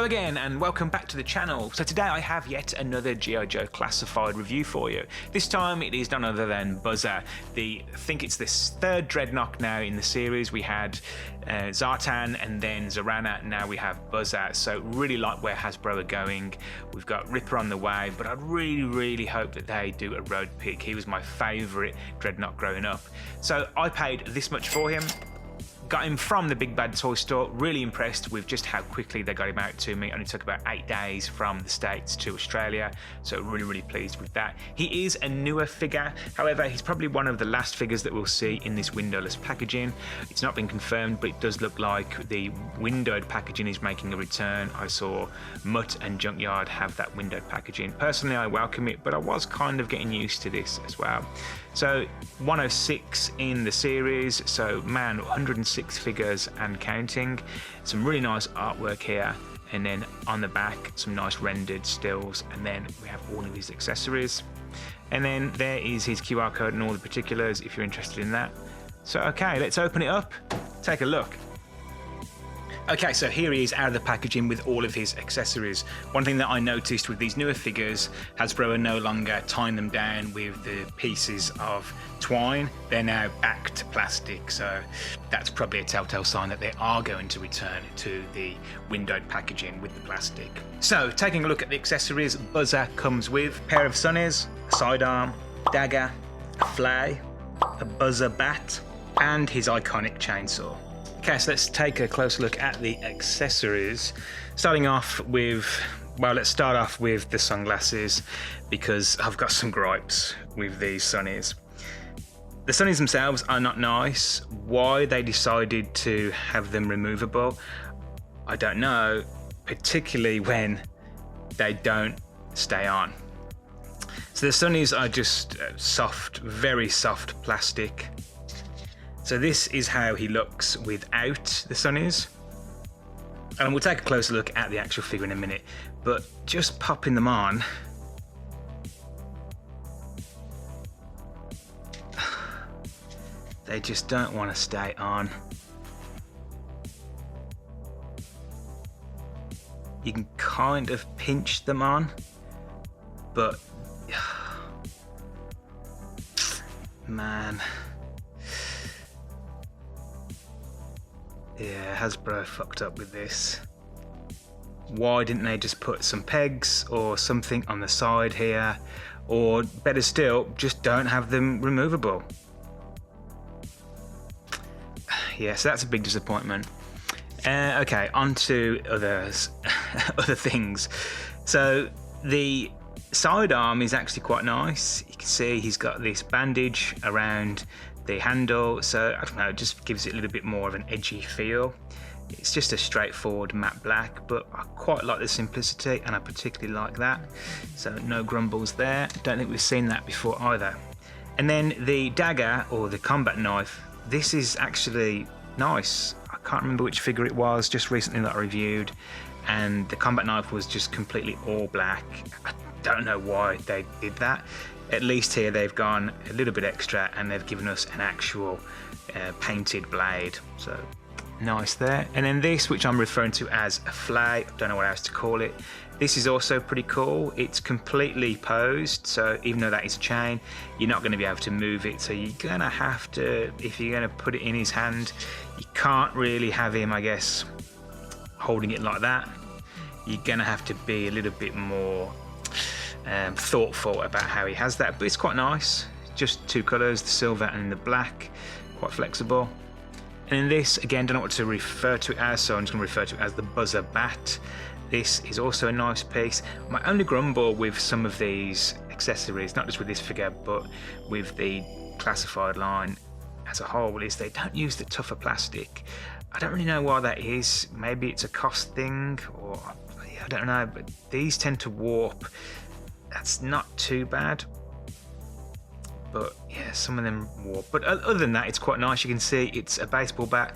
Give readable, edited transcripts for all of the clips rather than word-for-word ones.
again and welcome back to the channel. So today I have yet another G.I. Joe classified review for you. This time it is none other than Buzzer. I think it's this third Dreadnought now in the series. We had Zartan and then Zorana, now we have Buzzer. So really like where Hasbro are going. We've got Ripper on the way, but I really hope that they do a road pick. He was my favourite Dreadnought growing up. So I paid this much for him. Got him from the Big Bad Toy Store. Really impressed with just how quickly they got him out to me. Only took about 8 days from the States to Australia, so really pleased with that. He is a newer figure, however he's probably one of the last figures that we'll see in this windowless packaging. It's not been confirmed, but it does look like the windowed packaging is making a return. I saw Mutt and Junkyard have that windowed packaging. Personally I welcome it, but I was kind of getting used to this as well. So 106 in the series, so man, 106 figures and counting. Some really nice artwork here, and then on the back some nice rendered stills, and then we have all of his accessories, and then there is his QR code and all the particulars if you're interested in that. So okay, let's open it up, take a look. Okay, so here he is out of the packaging with all of his accessories. One thing that I noticed with these newer figures, Hasbro are no longer tying them down with the pieces of twine. They're now back to plastic, so that's probably a telltale sign that they are going to return to the windowed packaging with the plastic. So, taking a look at the accessories, Buzzer comes with a pair of sunnies, a sidearm, dagger, a flay, a Buzzer bat, and his iconic chainsaw. Okay, so let's take a closer look at the accessories. Starting off with, well, let's start off with the sunglasses, because I've got some gripes with these sunnies. The sunnies themselves are not nice. Why they decided to have them removable, I don't know, particularly when they don't stay on. So the sunnies are just soft, very soft plastic. So this is how he looks without the sunnies. And we'll take a closer look at the actual figure in a minute, but just popping them on, they just don't want to stay on. You can kind of pinch them on, but man. Yeah, Hasbro fucked up with this. Why didn't they just put some pegs or something on the side here? Or better still, just don't have them removable. Yeah, so that's a big disappointment. Okay, on to other things. So the sidearm is actually quite nice. You can see he's got this bandage around the handle, so I don't know, it just gives it a little bit more of an edgy feel. It's just a straightforward matte black, but I quite like the simplicity and I particularly like that, so no grumbles there. Don't think we've seen that before either. And then the dagger, or the combat knife, this is actually nice. I can't remember which figure it was just recently that I reviewed, and the combat knife was just completely all black. I don't know why they did that. At least here they've gone a little bit extra and they've given us an actual painted blade, so nice there. And then this, which I'm referring to as a flay, I don't know what else to call it. This is also pretty cool. It's completely posed, so even though that is a chain, you're not going to be able to move it, so you're going to have to, if you're going to put it in his hand, you can't really have him, I guess, holding it like that. You're going to have to be a little bit more thoughtful about how he has that, but it's quite nice. Just two colours, the silver and the black, quite flexible. And in this, again, don't know what to refer to it as, so I'm just going to refer to it as the Buzzer bat. This is also a nice piece. My only grumble with some of these accessories, not just with this figure, but with the classified line as a whole, is they don't use the tougher plastic. I don't really know why that is. Maybe it's a cost thing, or I don't know, but these tend to warp. That's not too bad, but yeah, some of them warp. But other than that, it's quite nice. You can see it's a baseball bat.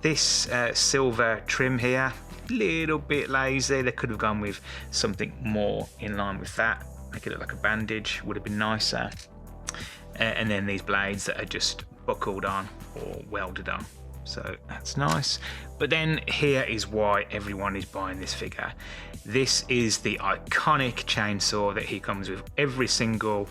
This silver trim here, little bit lazy. They could have gone with something more in line with that. Make it look like a bandage, would have been nicer. And then these blades that are just buckled on or welded on. so that's nice. But then here is why everyone is buying this figure. This is the iconic chainsaw that he comes with. Every single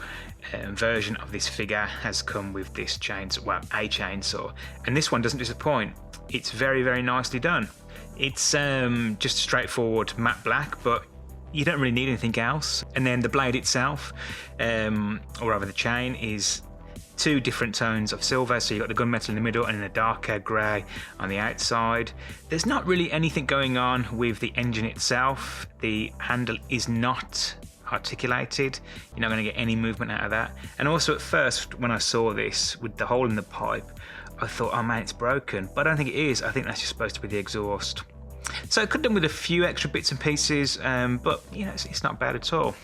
version of this figure has come with this chainsaw, well, a chainsaw, and this one doesn't disappoint. It's very, very nicely done. It's just straightforward matte black, but you don't really need anything else. And then the blade itself, or rather the chain, is 2 different tones of silver. So you've got the gunmetal in the middle and then a darker grey on the outside. There's not really anything going on with the engine itself. The handle is not articulated. You're not going to get any movement out of that. And also at first when I saw this with the hole in the pipe, I thought, oh man, it's broken. But I don't think it is. I think that's just supposed to be the exhaust. So it could have done with a few extra bits and pieces, but you know, it's not bad at all.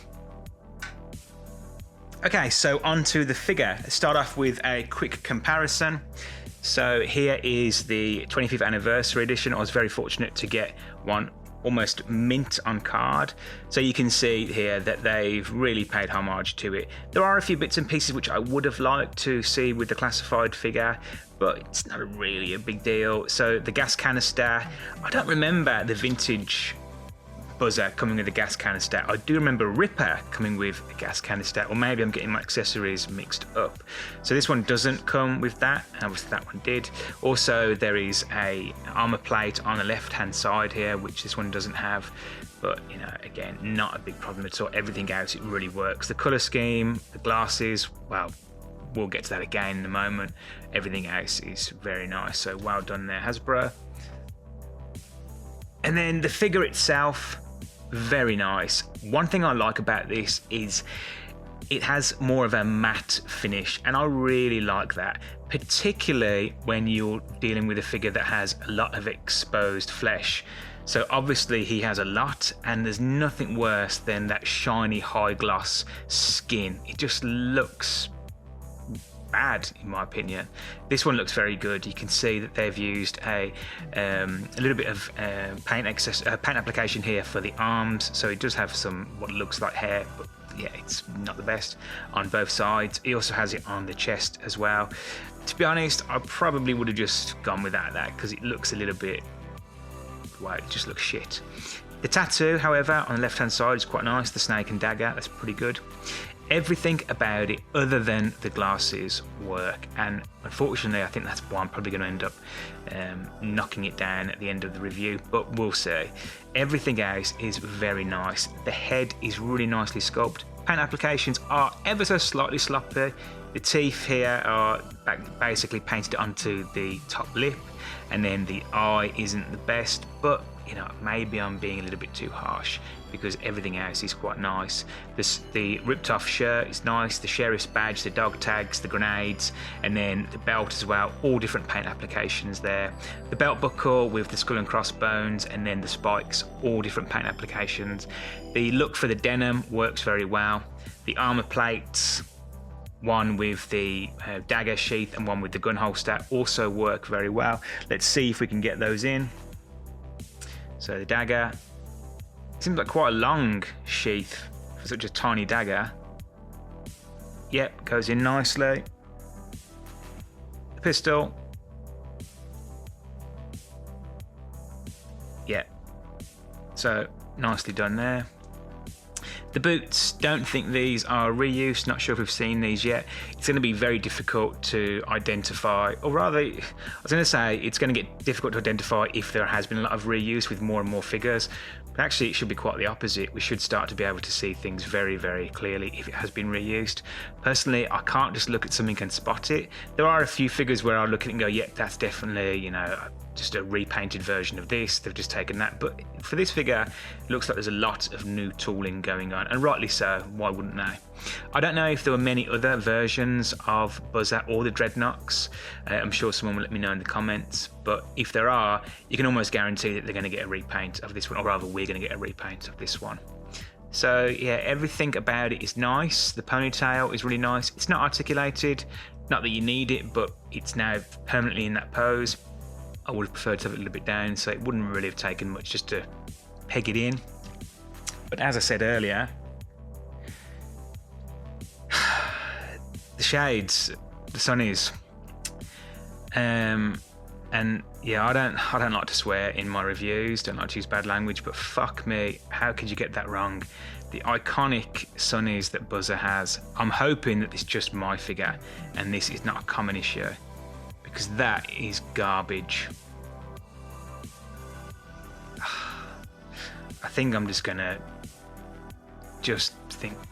Okay, so on to the figure. Let's start off with a quick comparison. So here is the 25th anniversary edition. I was very fortunate to get one almost mint on card. So you can see here that they've really paid homage to it. There are a few bits and pieces which I would have liked to see with the classified figure, but it's not really a big deal. So the gas canister, I don't remember the vintage Buzzer coming with a gas canister. I do remember Ripper coming with a gas canister, or maybe I'm getting my accessories mixed up. So this one doesn't come with that, and obviously that one did. Also, there is a armor plate on the left-hand side here, which this one doesn't have. But, you know, again, not a big problem at all. Everything else, it really works. The color scheme, the glasses, well, we'll get to that again in a moment. Everything else is very nice. So well done there, Hasbro. And then the figure itself, very nice. One thing I like about this is it has more of a matte finish, and I really like that, particularly when you're dealing with a figure that has a lot of exposed flesh. So obviously he has a lot, and there's nothing worse than that shiny high gloss skin. It just looks bad, in my opinion. This one looks very good. You can see that they've used a little bit of paint application here for the arms, so it does have some what looks like hair, but yeah, it's not the best on both sides. He also has it on the chest as well. To be honest, I probably would have just gone without that because it looks a little bit, well, it just looks shit. The tattoo, however, on the left hand side is quite nice. The snake and dagger, that's pretty good. Everything about it other than the glasses work, and unfortunately I think that's why I'm probably going to end up knocking it down at the end of the review, but we'll see. Everything else is very nice. The head is really nicely sculpted. Paint applications are ever so slightly sloppy. The teeth here are basically painted onto the top lip, and then the eye isn't the best, but you know, maybe I'm being a little bit too harsh because everything else is quite nice. The ripped off shirt is nice, the sheriff's badge, the dog tags, the grenades, and then the belt as well, all different paint applications there. The belt buckle with the skull and crossbones, and then the spikes, all different paint applications. The look for the denim works very well. The armor plates, one with the dagger sheath and one with the gun holster, also work very well. Let's see if we can get those in. So the dagger, seems like quite a long sheath for such a tiny dagger. Yep, goes in nicely. The pistol. Yep, so nicely done there. The boots, don't think these are reused, not sure if we've seen these yet. It's going to be very difficult to identify, or rather, I was going to say it's going to get difficult to identify if there has been a lot of reuse with more and more figures, but actually it should be quite the opposite. We should start to be able to see things very, very clearly if it has been reused. Personally, I can't just look at something and spot it. There are a few figures where I'll look at it and go, yeah, that's definitely, you know, just a repainted version of this. They've just taken that. But for this figure, it looks like there's a lot of new tooling going on, and rightly so. Why wouldn't they? I don't know if there were many other versions of Buzzer or the Dreadnoks. I'm sure someone will let me know in the comments, but if there are, you can almost guarantee that they're going to get a repaint of this one, or rather we're going to get a repaint of this one. So yeah, everything about it is nice. The ponytail is really nice. It's not articulated, not that you need it, but it's now permanently in that pose. I would have preferred to have it a little bit down, so it wouldn't really have taken much just to peg it in. But as I said earlier, the shades, the sunnies, And yeah, I don't like to swear in my reviews, don't like to use bad language, but fuck me, how could you get that wrong? The iconic sunnies that Buzzer has, I'm hoping that it's just my figure and this is not a common issue, because that is garbage. I think I'm just gonna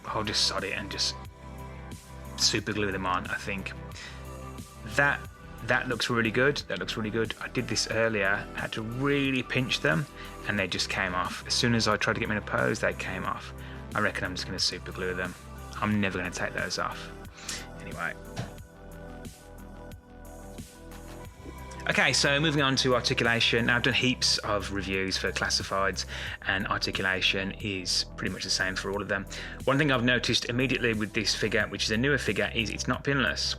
I'll just sod it and just super glue them on. I think that looks really good. That looks really good. I did this earlier. I had to really pinch them and they just came off. As soon as I tried to get them in a pose, they came off. I reckon I'm just going to super glue them. I'm never going to take those off. Anyway. Okay, so moving on to articulation. Now, I've done heaps of reviews for classifieds, and articulation is pretty much the same for all of them. One thing I've noticed immediately with this figure, which is a newer figure, is it's not pinless.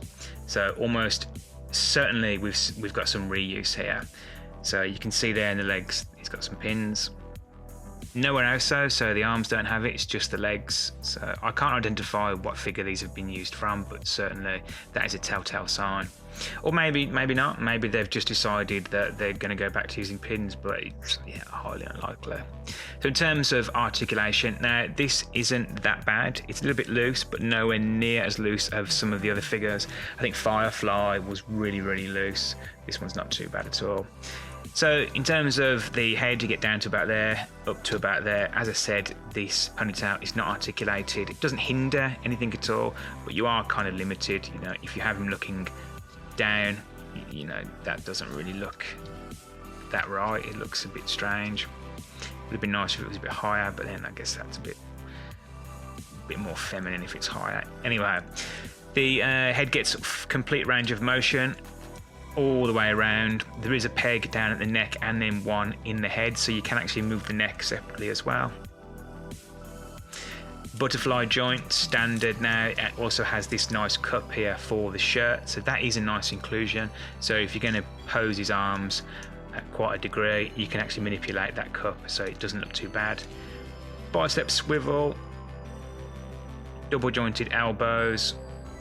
So almost certainly we've got some reuse here. So you can see there in the legs, it's got some pins. Nowhere else so the arms don't have it, it's just the legs. So I can't identify what figure these have been used from, but certainly that is a telltale sign. Or maybe not, maybe they've just decided that they're going to go back to using pins, but it's highly unlikely. So in terms of articulation, now this isn't that bad. It's a little bit loose, but nowhere near as loose as some of the other figures. I think Firefly was really loose. This one's not too bad at all. So in terms of the head, you get down to about there, up to about there. As I said, this ponytail is not articulated. It doesn't hinder anything at all, but you are kind of limited. You know, if you have him looking down, you know, that doesn't really look that right. It looks a bit strange. Would have been nice if it was a bit higher, but then I guess that's a bit more feminine if it's higher. Anyway, the head gets complete range of motion all the way around. There is a peg down at the neck and then one in the head, so you can actually move the neck separately as well. Butterfly joint, standard now. It also has this nice cup here for the shirt, so that is a nice inclusion. So if you're going to pose his arms at quite a degree, you can actually manipulate that cup so it doesn't look too bad. Bicep swivel, double jointed elbows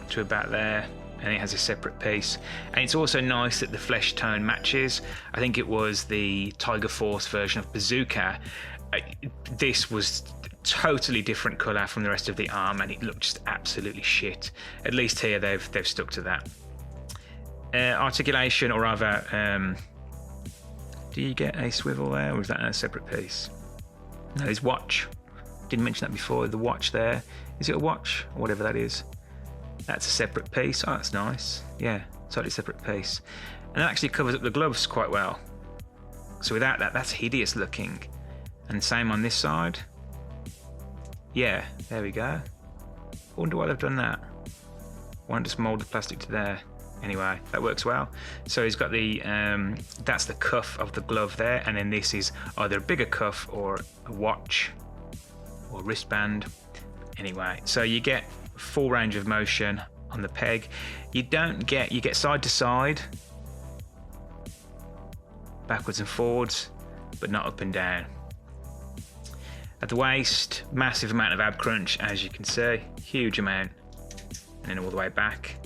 to about there, and it has a separate piece. And it's also nice that the flesh tone matches. I think it was the Tiger Force version of Bazooka. This was totally different colour from the rest of the arm, and it looked just absolutely shit. At least here they've stuck to that. Articulation, or rather, do you get a swivel there, or is that a separate piece? No, there's watch. Didn't mention that before. The watch there, is it a watch or whatever that is? That's a separate piece. Oh, that's nice. Yeah, totally separate piece. And it actually covers up the gloves quite well. So without that, that's hideous looking. And same on this side. Yeah, there we go. I wonder why they've done that. Why not just mould the plastic to there? Anyway, that works well. So he's got the, that's the cuff of the glove there, and then this is either a bigger cuff or a watch or wristband. Anyway, so you get full range of motion on the peg. You get side to side, backwards and forwards, but not up and down. At the waist, massive amount of ab crunch, as you can see, huge amount, and then all the way back.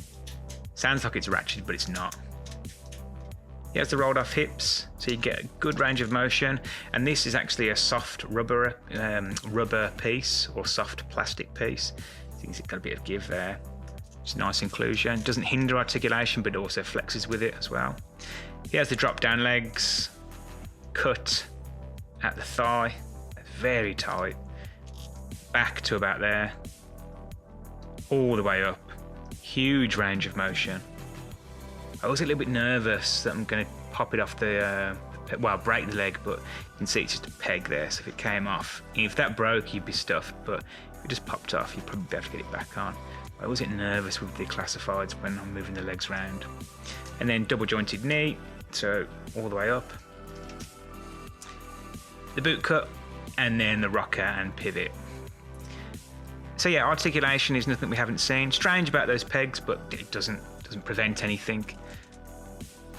Sounds like it's ratcheted, but it's not. He has the rolled off hips, so you get a good range of motion, and this is actually a soft rubber piece, or soft plastic piece. I think it's got a bit of give there. It's a nice inclusion. Doesn't hinder articulation, but also flexes with it as well. He has the drop down legs, cut at the thigh, very tight, back to about there, all the way up. Huge range of motion. I was a little bit nervous that I'm going to pop it off the, break the leg, but you can see it's just a peg there, so if it came off, if that broke, you'd be stuffed, but if it just popped off, you'd probably be able to get it back on. I was nervous with the classifieds when I'm moving the legs around. And then double jointed knee, so all the way up. The boot cut, and then the rocker and pivot. So yeah, articulation is nothing we haven't seen. Strange about those pegs, but it doesn't prevent anything.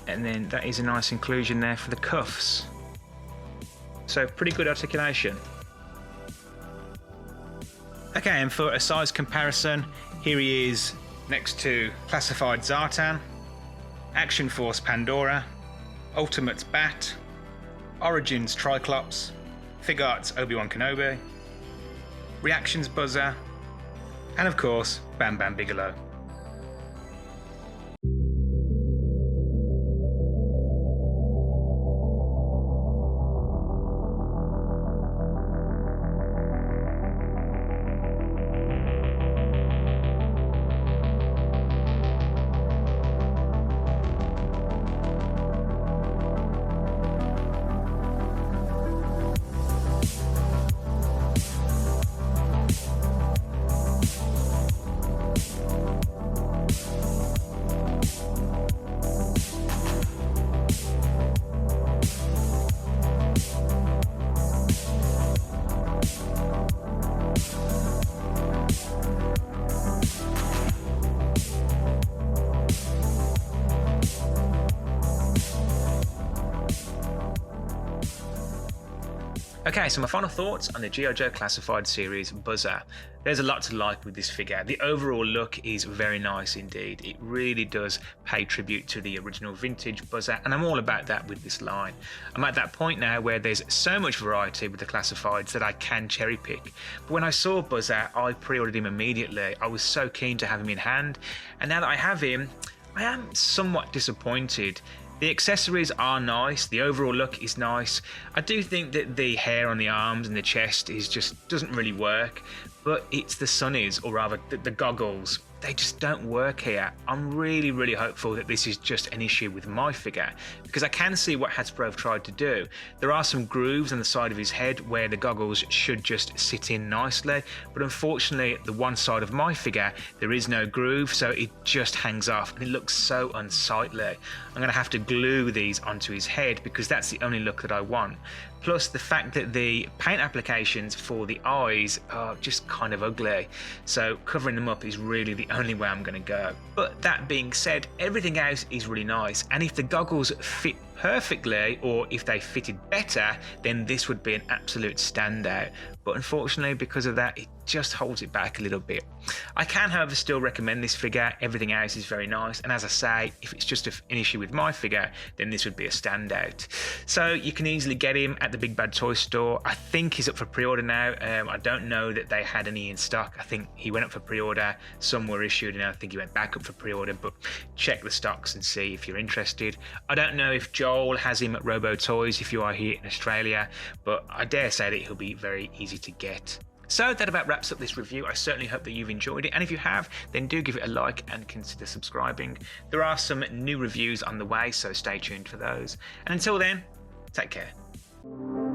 And then that is a nice inclusion there for the cuffs. So pretty good articulation. Okay, and for a size comparison, here he is next to Classified Zartan, Action Force Pandora, Ultimates Bat, Origins Triclops, Figuarts Obi-Wan Kenobi, Reactions Buzzer, and of course, Bam Bam Bigelow. Okay, so my final thoughts on the G.I. Joe Classified series Buzzer. There's a lot to like with this figure. The overall look is very nice indeed. It really does pay tribute to the original vintage Buzzer, and I'm all about that with this line. I'm at that point now where there's so much variety with the Classifieds that I can cherry pick. But when I saw Buzzer, I pre-ordered him immediately. I was so keen to have him in hand, and now that I have him, I am somewhat disappointed. The accessories are nice, the overall look is nice. I do think that the hair on the arms and the chest doesn't really work, but it's the sunnies, or rather the goggles. They just don't work here. I'm really hopeful that this is just an issue with my figure, because I can see what Hasbro have tried to do. There are some grooves on the side of his head where the goggles should just sit in nicely, but unfortunately the one side of my figure there is no groove, so it just hangs off and it looks so unsightly. I'm going to have to glue these onto his head because that's the only look that I want. Plus the fact that the paint applications for the eyes are just kind of ugly, so covering them up is really the only way I'm going to go. But that being said, everything else is really nice, and if the goggles fit perfectly, or if they fitted better, then this would be an absolute standout. But unfortunately, because of that, it just holds it back a little bit. I can, however, still recommend this figure. Everything else is very nice, and as I say, if it's just an issue with my figure, then this would be a standout. So you can easily get him at the Big Bad Toy Store. I think he's up for pre-order now. I don't know that they had any in stock. I think he went up for pre-order, some were issued, and I think he went back up for pre-order, but check the stocks and see if you're interested. I don't know if Joel has him at Robo Toys if you are here in Australia, but I dare say that he'll be very easy to get. So that about wraps up this review. I certainly hope that you've enjoyed it, and if you have, then do give it a like and consider subscribing. There are some new reviews on the way, so stay tuned for those. And until then, take care.